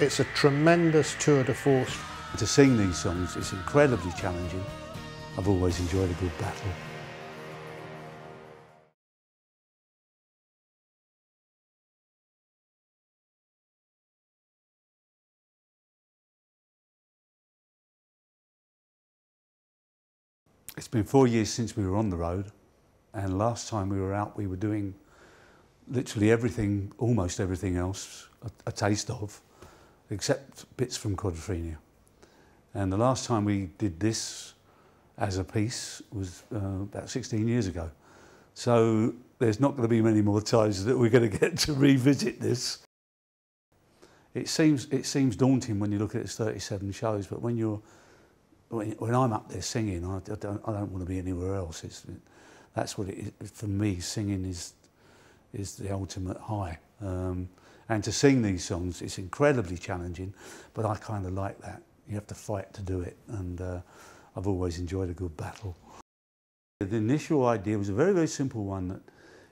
It's a tremendous tour de force. To sing these songs is incredibly challenging. I've always enjoyed a good battle. It's been 4 years since we were on the road, and last time we were out we were doing literally everything, almost everything else, a taste of, except bits from Quadrophenia. And the last time we did this as a piece was about 16 years ago. So there's not going to be many more times that we're going to get to revisit this. It seems daunting when you look at its 37 shows, but when I'm up there singing, I don't want to be anywhere else. That's what it is. For me, singing is the ultimate high. And to sing these songs, it's incredibly challenging, but I kind of like that. You have to fight to do it, and I've always enjoyed a good battle. The initial idea was a very, very simple one, that,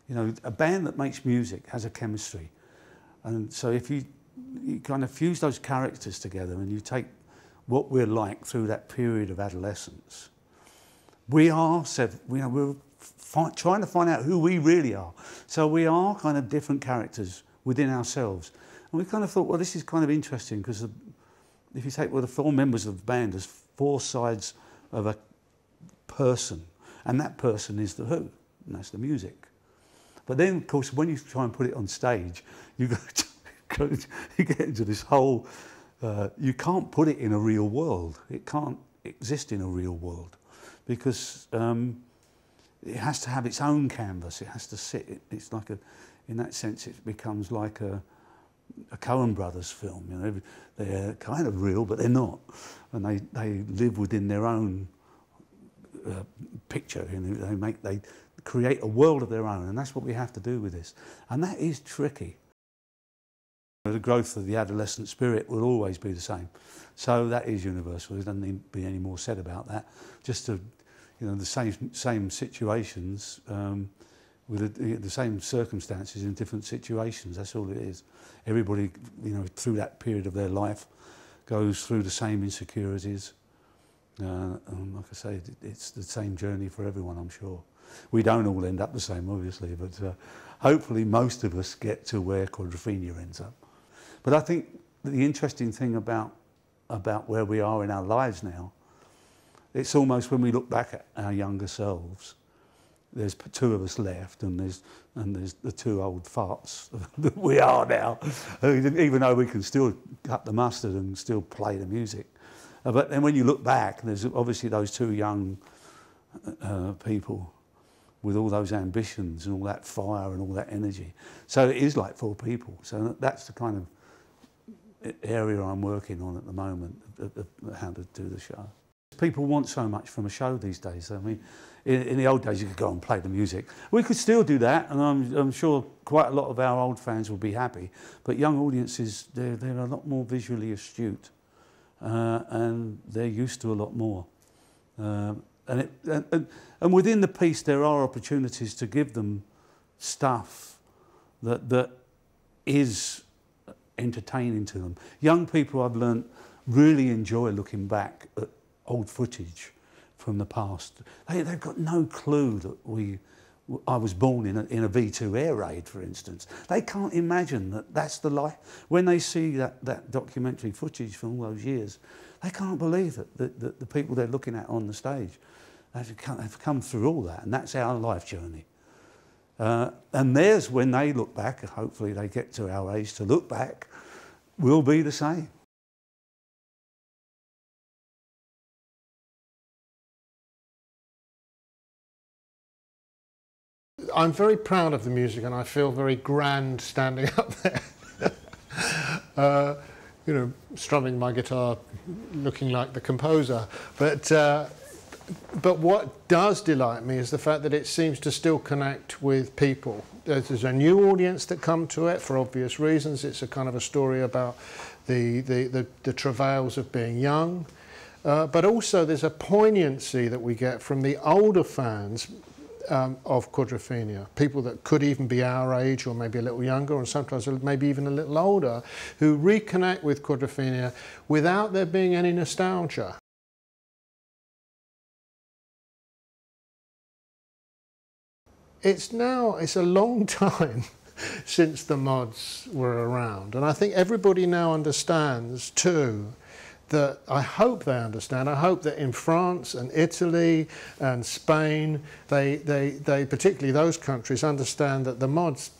you know, a band that makes music has a chemistry. And so if you kind of fuse those characters together and you take what we're like through that period of adolescence, we're trying to find out who we really are. So we are kind of different characters within ourselves. And we kind of thought, well, this is kind of interesting, because if you take the 4 members of the band, there's 4 sides of a person, and that person is the Who, and that's the music. But then, of course, when you try and put it on stage, you get into this whole, you can't put it in a real world. It can't exist in a real world, because it has to have its own canvas. It has to sit. It's like in that sense, it becomes like a Coen Brothers film. You know, they're kind of real, but they're not, and they live within their own picture. You know, they create a world of their own, and that's what we have to do with this, and that is tricky. The growth of the adolescent spirit will always be the same, so that is universal. There doesn't need to be any more said about that. Just to, you know, the same situations with the same circumstances in different situations. That's all it is. Everybody, you know, through that period of their life, goes through the same insecurities. And like I say, it's the same journey for everyone, I'm sure. We don't all end up the same, obviously, but hopefully most of us get to where Quadrophenia ends up. But I think the interesting thing about where we are in our lives now, it's almost when we look back at our younger selves, there's 2 of us left, and there's the 2 old farts that we are now, even though we can still cut the mustard and still play the music. But then when you look back, there's obviously those 2 young people with all those ambitions and all that fire and all that energy. So it is like 4 people. So that's the kind of area I'm working on at the moment, how to do the show. People want so much from a show these days. I mean, in the old days you could go and play the music. We could still do that, and I'm sure quite a lot of our old fans will be happy. But young audiences, they're a lot more visually astute, and they're used to a lot more. And within the piece there are opportunities to give them stuff that is entertaining to them. Young people, I've learnt, really enjoy looking back at old footage from the past. They've got no clue that I was born in a V2 air raid, for instance. They can't imagine that that's the life. When they see that documentary footage from all those years, they can't believe that the people they're looking at on the stage have come through all that, and that's our life journey. And theirs, when they look back, hopefully they get to our age to look back, will be the same. I'm very proud of the music, and I feel very grand standing up there. You know, strumming my guitar, looking like the composer. But what does delight me is the fact that it seems to still connect with people. There's a new audience that come to it for obvious reasons. It's a kind of a story about the travails of being young. But also there's a poignancy that we get from the older fans of Quadrophenia, people that could even be our age or maybe a little younger and sometimes maybe even a little older, who reconnect with Quadrophenia without there being any nostalgia. It's a long time since the mods were around, and I think everybody now understands too that, I hope they understand, I hope that in France and Italy and Spain, they particularly those countries, understand that the mods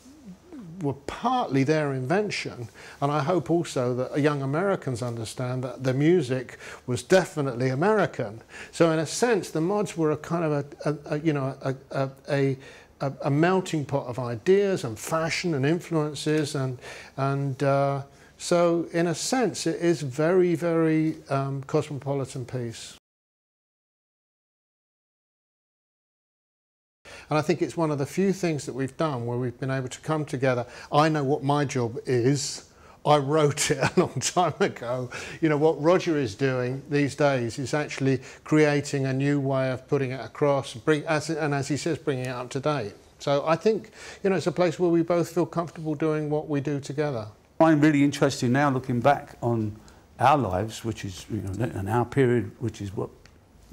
were partly their invention, and I hope also that young Americans understand that the music was definitely American. So in a sense, the mods were a kind of a melting pot of ideas and fashion and influences, and so in a sense it is very, very cosmopolitan piece. And I think it's one of the few things that we've done where we've been able to come together. I know what my job is. I wrote it a long time ago. You know, what Roger is doing these days is actually creating a new way of putting it across, and as he says, bringing it up to date. So I think, you know, it's a place where we both feel comfortable doing what we do together. I'm really interested now, looking back on our lives, which is, you know, and our period, which is what,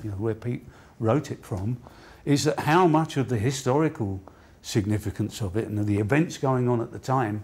you know, where Pete wrote it from, is that how much of the historical significance of it and the events going on at the time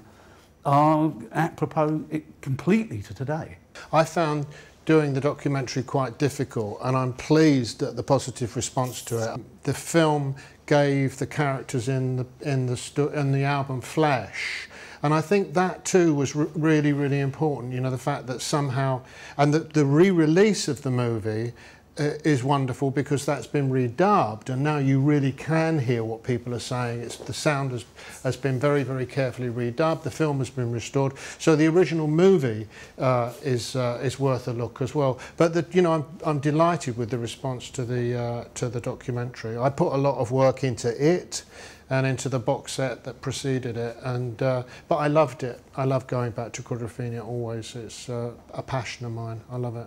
are apropos completely to today. I found doing the documentary quite difficult, and I'm pleased at the positive response to it. The film gave the characters in the album flesh, and I think that too was really, really important. You know, the fact that somehow, and the re-release of the movie is wonderful because that's been redubbed, and now you really can hear what people are saying. The sound has been very, very carefully redubbed. The film has been restored, so the original movie is worth a look as well. But you know, I'm delighted with the response to the documentary. I put a lot of work into it and into the box set that preceded it, and but I loved it. I love going back to Quadrophenia always. It's a passion of mine. I love it.